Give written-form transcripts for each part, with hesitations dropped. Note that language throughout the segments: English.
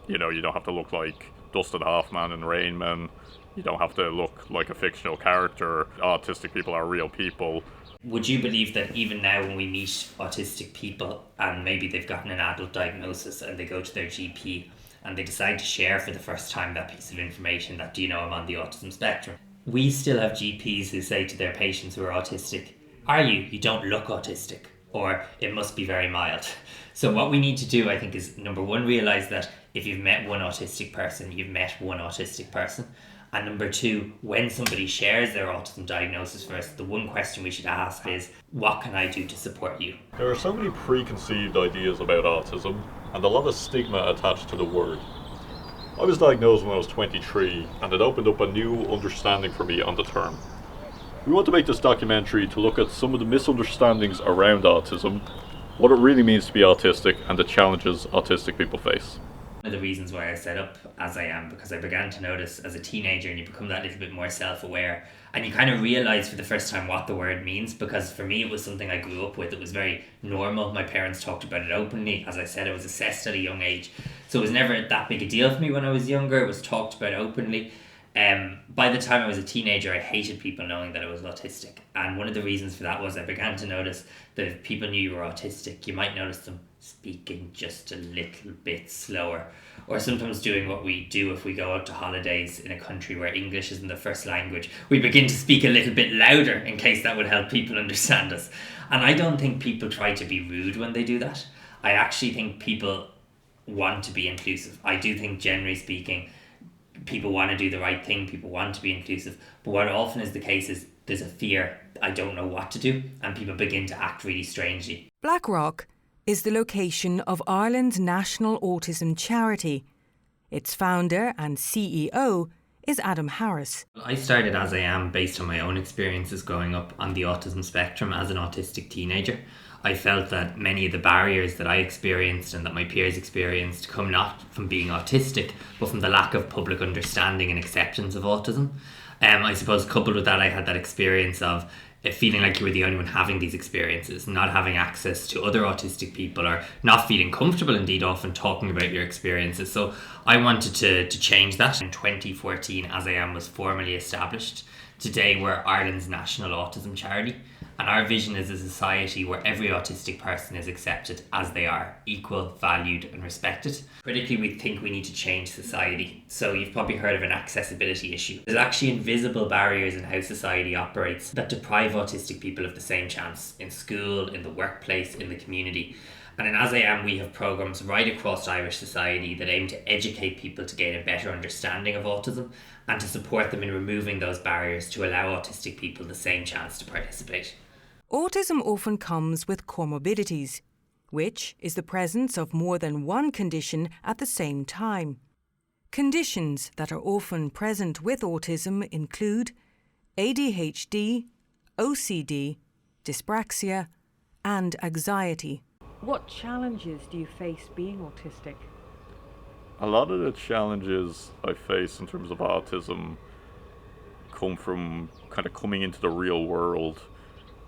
You know, you don't have to look like Dustin Hoffman in Rain Man. You don't have to look like a fictional character. Autistic people are real people. Would you believe that even now when we meet autistic people and maybe they've gotten an adult diagnosis and they go to their GP and they decide to share for the first time that piece of information that, do you know, I'm on the autism spectrum, we still have GPs who say to their patients who are autistic, are you? You don't look autistic, or it must be very mild. So what we need to do, I think, is number one, realise that if you've met one autistic person, you've met one autistic person. And number two, when somebody shares their autism diagnosis first, the one question we should ask is, what can I do to support you? There are so many preconceived ideas about autism, and a lot of stigma attached to the word. I was diagnosed when I was 23, and it opened up a new understanding for me on the term. We want to make this documentary to look at some of the misunderstandings around autism, what it really means to be autistic, and the challenges autistic people face. One of the reasons why I set up as I am, because I began to notice as a teenager, and you become that little bit more self-aware, and you kind of realise for the first time what the word means, because for me it was something I grew up with. It was very normal. My parents talked about it openly. As I said, I was assessed at a young age, so it was never that big a deal for me when I was younger. It was talked about openly. By the time I was a teenager, I hated people knowing that I was autistic, and one of the reasons for that was I began to notice that if people knew you were autistic, you might notice them speaking just a little bit slower, or sometimes doing what we do if we go out to holidays in a country where English isn't the first language. We begin to speak a little bit louder in case that would help people understand us. And I don't think people try to be rude when they do that. I actually think people want to be inclusive. I do think, generally speaking, people want to do the right thing, people want to be inclusive, but what often is the case is there's a fear, I don't know what to do, and people begin to act really strangely. Blackrock is the location of Ireland's national autism charity. Its founder and CEO is Adam Harris. I started As I Am based on my own experiences growing up on the autism spectrum as an autistic teenager. I felt that many of the barriers that I experienced and that my peers experienced come not from being autistic, but from the lack of public understanding and acceptance of autism. I suppose coupled with that, I had that experience of feeling like you were the only one having these experiences, not having access to other autistic people, or not feeling comfortable, indeed, often talking about your experiences. So I wanted to change that. In 2014, As I Am was formally established. Today, we're Ireland's national autism charity, and our vision is a society where every autistic person is accepted as they are, equal, valued and respected. Critically, we think we need to change society. So you've probably heard of an accessibility issue. There's actually invisible barriers in how society operates that deprive autistic people of the same chance in school, in the workplace, in the community. And in As I Am, we have programmes right across Irish society that aim to educate people to gain a better understanding of autism and to support them in removing those barriers to allow autistic people the same chance to participate. Autism often comes with comorbidities, which is the presence of more than one condition at the same time. Conditions that are often present with autism include ADHD, OCD, dyspraxia, and anxiety. What challenges do you face being autistic? A lot of the challenges I face in terms of autism come from kind of coming into the real world,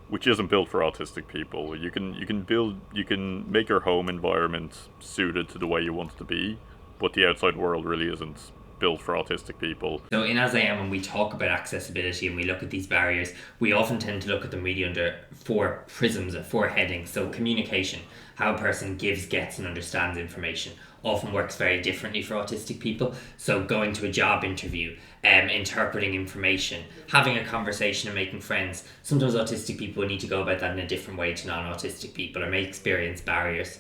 which isn't built for autistic people. You can make your home environment suited to the way you want it to be, but the outside world really isn't built for autistic people. So in As I Am, when we talk about accessibility and we look at these barriers, we often tend to look at them really under four prisms or four headings. So communication, how a person gives, gets and understands information, often works very differently for autistic people. So going to a job interview, interpreting information, having a conversation and making friends. Sometimes autistic people need to go about that in a different way to non-autistic people or may experience barriers.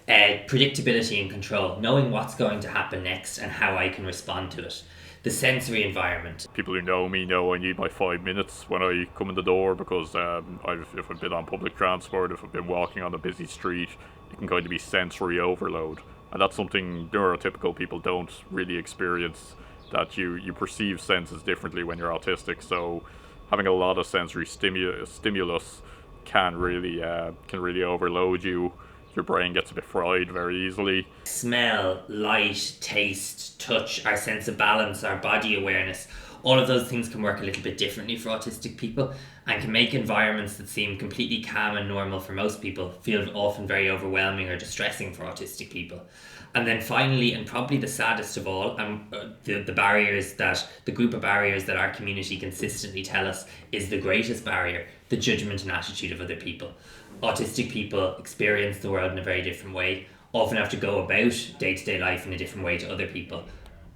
Predictability and control, knowing what's going to happen next and how I can respond to it. The sensory environment. People who know me know I need my 5 minutes when I come in the door, because if I've been on public transport, if I've been walking on a busy street, it can kind of be sensory overload. And that's something neurotypical people don't really experience, that you perceive senses differently when you're autistic. So having a lot of sensory stimulus can really overload you. Your brain gets a bit fried very easily. Smell, light, taste, touch, our sense of balance, our body awareness, All of those things can work a little bit differently for autistic people and can make environments that seem completely calm and normal for most people feel often very overwhelming or distressing for autistic people. And then finally, and probably the saddest of all, the group of barriers that our community consistently tell us is the greatest barrier, the judgment and attitude of other people. Autistic people experience the world in a very different way, often have to go about day-to-day life in a different way to other people,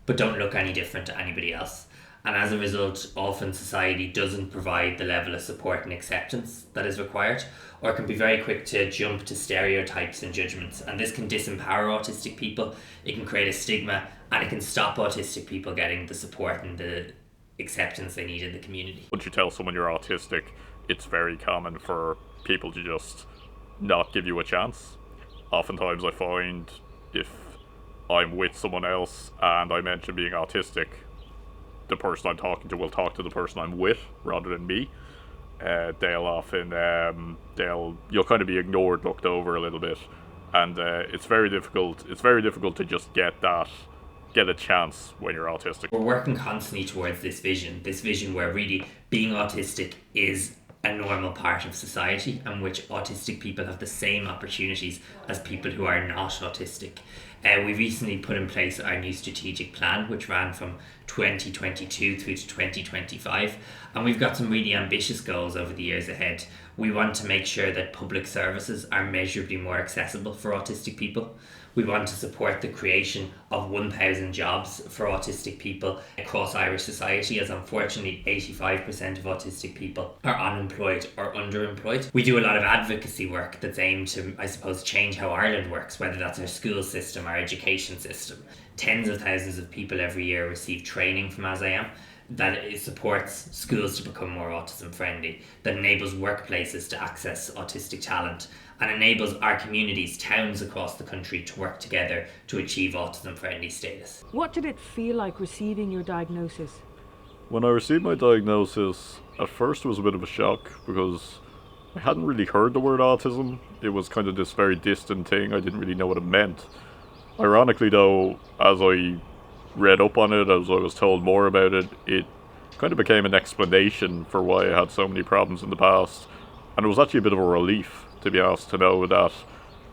but don't look any different to anybody else. And as a result, often society doesn't provide the level of support and acceptance that is required, or can be very quick to jump to stereotypes and judgments. And this can disempower autistic people, it can create a stigma, and it can stop autistic people getting the support and the acceptance they need in the community. Once you tell someone you're autistic, it's very common for people to just not give you a chance. Oftentimes I find if I'm with someone else and I mention being autistic, the person I'm talking to will talk to the person I'm with rather than me. They'll often you'll kind of be ignored, looked over a little bit, and it's very difficult to just get a chance when you're autistic. We're working constantly towards this vision where really being autistic is a normal part of society, and which autistic people have the same opportunities as people who are not autistic. We recently put in place our new strategic plan, which ran from 2022 through to 2025, and we've got some really ambitious goals over the years ahead. We want to make sure that public services are measurably more accessible for autistic people. We want to support the creation of 1,000 jobs for autistic people across Irish society, as unfortunately 85% of autistic people are unemployed or underemployed. We do a lot of advocacy work that's aimed to, I suppose, change how Ireland works, whether that's our school system, our education system. Tens of thousands of people every year receive training from As I Am that it supports schools to become more autism friendly, that enables workplaces to access autistic talent, and enables our communities, towns across the country to work together to achieve autism friendly status. What did it feel like receiving your diagnosis? When I received my diagnosis, at first it was a bit of a shock because I hadn't really heard the word autism. It was kind of this very distant thing. I didn't really know what it meant. Ironically though, as I read up on it, as I was told more about it, it kind of became an explanation for why I had so many problems in the past. And it was actually a bit of a relief, to be honest, to know that,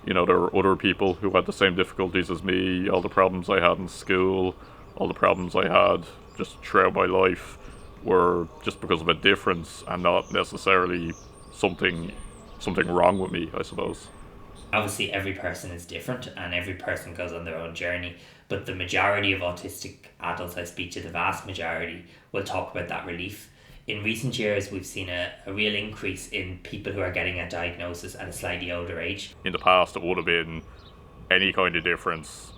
you know, there were other people who had the same difficulties as me, all the problems I had in school, all the problems I had just throughout my life were just because of a difference and not necessarily something wrong with me, I suppose. Obviously every person is different and every person goes on their own journey, but the majority of autistic adults I speak to, the vast majority, will talk about that relief. In recent years, we've seen a real increase in people who are getting a diagnosis at a slightly older age. In the past, it would have been any kind of difference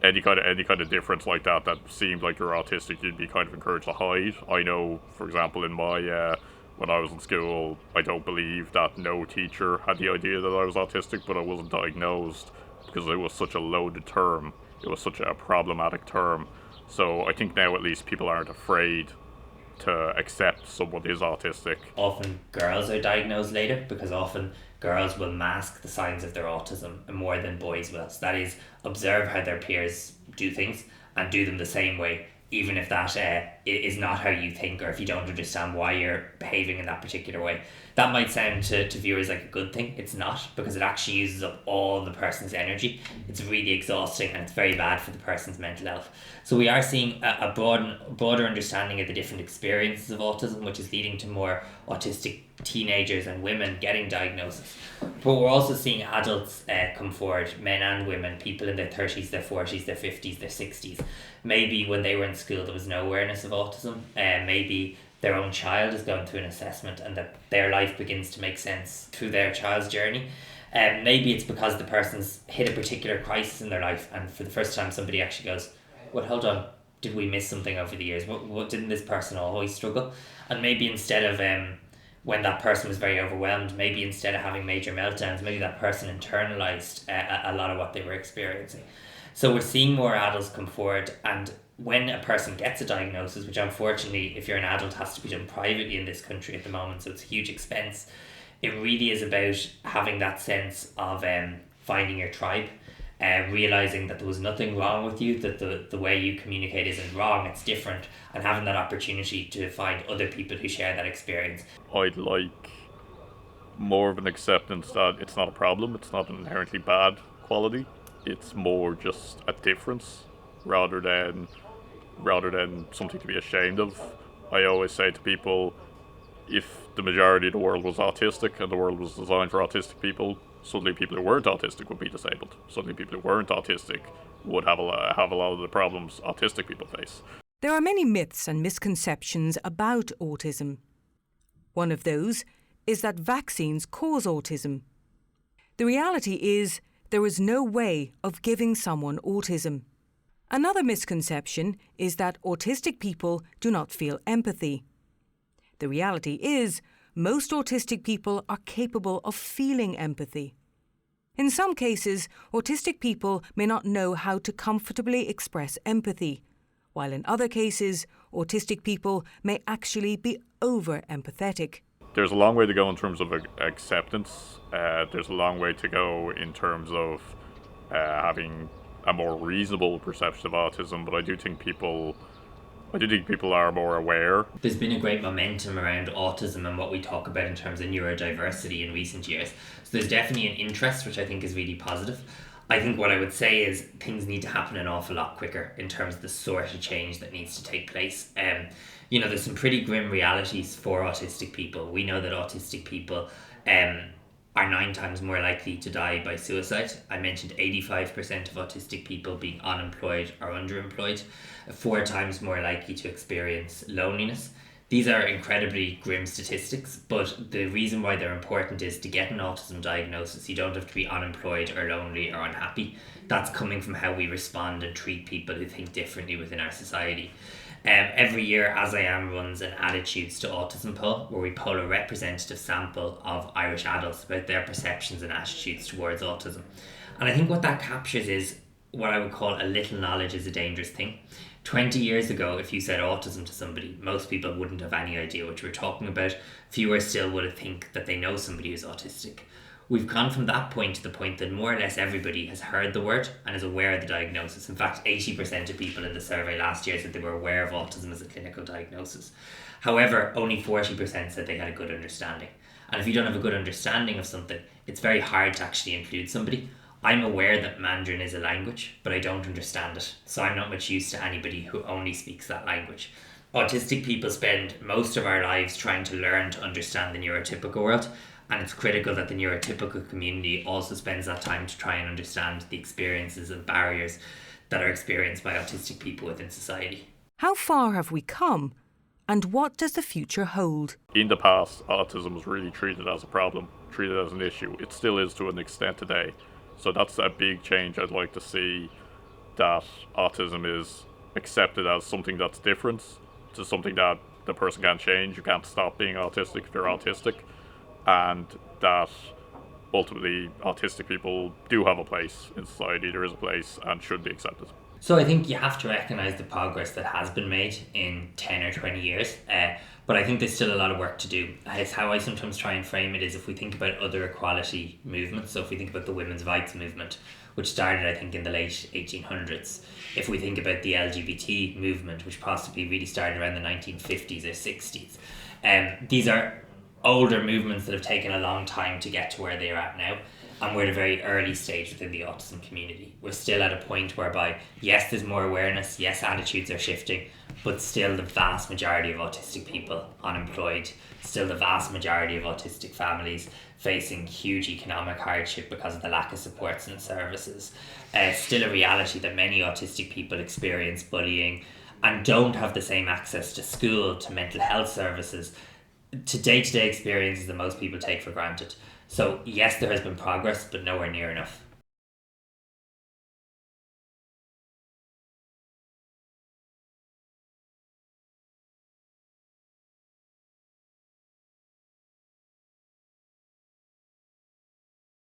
like that seemed like you're autistic, you'd be kind of encouraged to hide. I know, for example, in my when I was in school, I don't believe that no teacher had the idea that I was autistic, but I wasn't diagnosed because it was such a loaded term. It was such a problematic term. So I think now at least people aren't afraid to accept someone is autistic. Often girls are diagnosed later because often girls will mask the signs of their autism more than boys will. So that is, observe how their peers do things and do them the same way, even if that is not how you think, or if you don't understand why you're behaving in that particular way. That might sound to viewers like a good thing. It's not, because it actually uses up all the person's energy. It's really exhausting and it's very bad for the person's mental health. So we are seeing a broader understanding of the different experiences of autism, which is leading to more autistic teenagers and women getting diagnoses. But we're also seeing adults come forward, men and women, people in their 30s, their 40s, their 50s, their 60s. Maybe when they were in school there was no awareness of autism. Maybe their own child is going through an assessment and that their life begins to make sense through their child's journey. Maybe it's because the person's hit a particular crisis in their life and for the first time somebody actually goes, well, hold on, did we miss something over the years? What didn't this person always struggle? And maybe instead of when that person was very overwhelmed, maybe instead of having major meltdowns, maybe that person internalized a lot of what they were experiencing. So we're seeing more adults come forward, and when a person gets a diagnosis, which unfortunately, if you're an adult, has to be done privately in this country at the moment, so it's a huge expense, it really is about having that sense of finding your tribe. realizing that there was nothing wrong with you, that the way you communicate isn't wrong, it's different, and having that opportunity to find other people who share that experience. I'd like more of an acceptance that it's not a problem, it's not an inherently bad quality, it's more just a difference rather than something to be ashamed of. I always say to people, if the majority of the world was autistic and the world was designed for autistic people, suddenly people who weren't autistic would be disabled. Suddenly people who weren't autistic would have a lot of the problems autistic people face. There are many myths and misconceptions about autism. One of those is that vaccines cause autism. The reality is there is no way of giving someone autism. Another misconception is that autistic people do not feel empathy. The reality is most autistic people are capable of feeling empathy. In some cases, autistic people may not know how to comfortably express empathy, while in other cases, autistic people may actually be over-empathetic. There's a long way to go in terms of acceptance. There's a long way to go in terms of having a more reasonable perception of autism, but I do think people are more aware. There's been a great momentum around autism and what we talk about in terms of neurodiversity in recent years. So there's definitely an interest, which I think is really positive. I think what I would say is things need to happen an awful lot quicker in terms of the sort of change that needs to take place. There's some pretty grim realities for autistic people. We know that autistic people are 9 times more likely to die by suicide. I mentioned 85% of autistic people being unemployed or underemployed, 4 times more likely to experience loneliness. These are incredibly grim statistics, but the reason why they're important is to get an autism diagnosis, you don't have to be unemployed or lonely or unhappy. That's coming from how we respond and treat people who think differently within our society. Every year, As I Am runs an attitudes to autism poll, where we poll a representative sample of Irish adults about their perceptions and attitudes towards autism. And I think what that captures is what I would call a little knowledge is a dangerous thing. 20 years ago, if you said autism to somebody, most people wouldn't have any idea what you were talking about. Fewer still would think that they know somebody who's autistic. We've gone from that point to the point that more or less everybody has heard the word and is aware of the diagnosis. In fact, 80% of people in the survey last year said they were aware of autism as a clinical diagnosis. However, only 40% said they had a good understanding. And if you don't have a good understanding of something, it's very hard to actually include somebody. I'm aware that Mandarin is a language, but I don't understand it. So I'm not much use to anybody who only speaks that language. Autistic people spend most of our lives trying to learn to understand the neurotypical world. And it's critical that the neurotypical community also spends that time to try and understand the experiences and barriers that are experienced by autistic people within society. How far have we come? And what does the future hold? In the past, autism was really treated as a problem, treated as an issue. It still is to an extent today. So that's a big change I'd like to see, that autism is accepted as something that's different, to something that the person can't change. You can't stop being autistic if you're autistic. And that ultimately autistic people do have a place in society. There is a place and should be accepted. So I think you have to recognise the progress that has been made in 10 or 20 years, but I think there's still a lot of work to do. It's how I sometimes try and frame it is if we think about other equality movements, so if we think about the women's rights movement, which started I think in the late 1800s, if we think about the LGBT movement, which possibly really started around the 1950s or 60s, these are older movements that have taken a long time to get to where they are at now, and we're at a very early stage within the autism community. We're still at a point whereby, yes, there's more awareness, yes, attitudes are shifting, but still the vast majority of autistic people unemployed, still the vast majority of autistic families facing huge economic hardship because of the lack of supports and services. Still a reality that many autistic people experience bullying and don't have the same access to school, to mental health services, to day-to-day experiences that most people take for granted. So yes, there has been progress, but nowhere near enough.